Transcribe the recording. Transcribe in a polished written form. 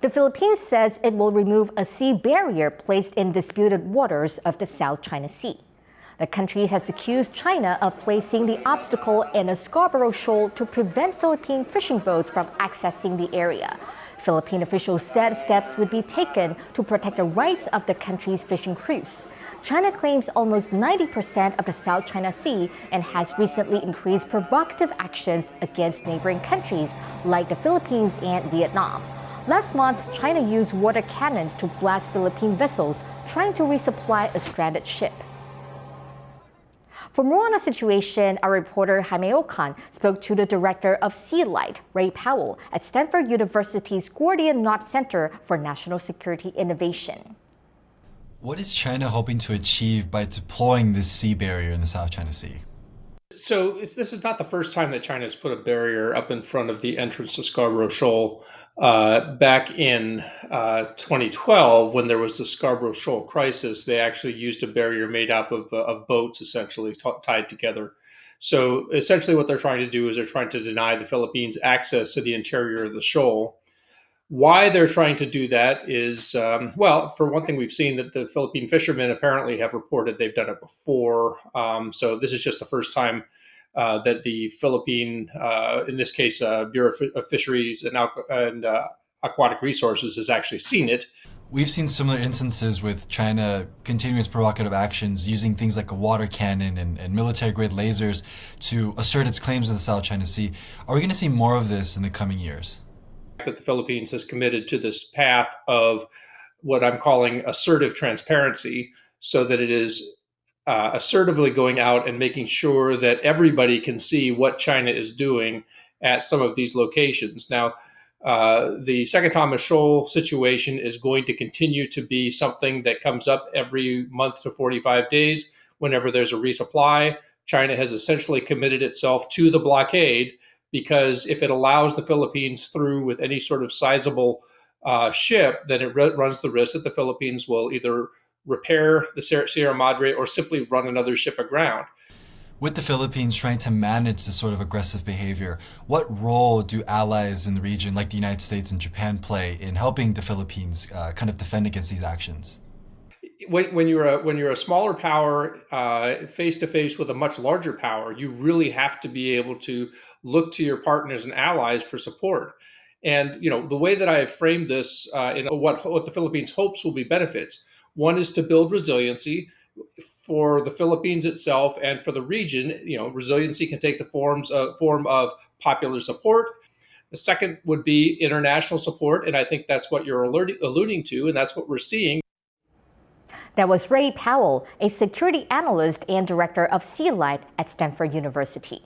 The Philippines says it will remove a sea barrier placed in disputed waters of the South China Sea. The country has accused China of placing the obstacle in a Scarborough shoal to prevent Philippine fishing boats from accessing the area. Philippine officials said steps would be taken to protect the rights of the country's fishing crews. China claims almost 90% of the South China Sea and has recently increased provocative actions against neighboring countries like the Philippines and Vietnam. Last month, China used water cannons to blast Philippine vessels trying to resupply a stranded ship. For more on the situation, our reporter Jaime Ocon spoke to the director of Sea Light, Ray Powell, at Stanford University's Gordian Knot Center for National Security Innovation. What is China hoping to achieve by deploying this sea barrier in the South China Sea? So this is not the first time that China has put a barrier up in front of the entrance to Scarborough Shoal. Back in 2012, when there was the Scarborough Shoal crisis, they actually used a barrier made up of boats essentially tied together. So essentially what they're trying to do is they're trying to deny the Philippines access to the interior of the shoal. Why they're trying to do that is, well, for one thing, we've seen that the Philippine fishermen apparently have reported they've done it before. So this is just the first time that the Philippine, in this case, Bureau of Fisheries and Aquatic Resources has actually seen it. We've seen similar instances with China continuing its provocative actions, using things like a water cannon and military-grade lasers to assert its claims in the South China Sea. Are we going to see more of this in the coming years? That the Philippines has committed to this path of what I'm calling assertive transparency, so that it is assertively going out and making sure that everybody can see what China is doing at some of these locations. Now, the Second Thomas Shoal situation is going to continue to be something that comes up every month to 45 days whenever there's a resupply. China has essentially committed itself to the blockade, because if it allows the Philippines through with any sort of sizable ship, then it runs the risk that the Philippines will either repair the Sierra Madre or simply run another ship aground. With the Philippines trying to manage this sort of aggressive behavior, what role do allies in the region like the United States and Japan play in helping the Philippines kind of defend against these actions? When you're a smaller power face to face with a much larger power, you really have to be able to look to your partners and allies for support. And the way that I have framed this in what the Philippines hopes will be benefits. One is to build resiliency for the Philippines itself and for the region. Resiliency can take the form of popular support. The second would be international support, and I think that's what you're alluding to, and that's what we're seeing. That was Ray Powell, a security analyst and director of Sea Light at Stanford University.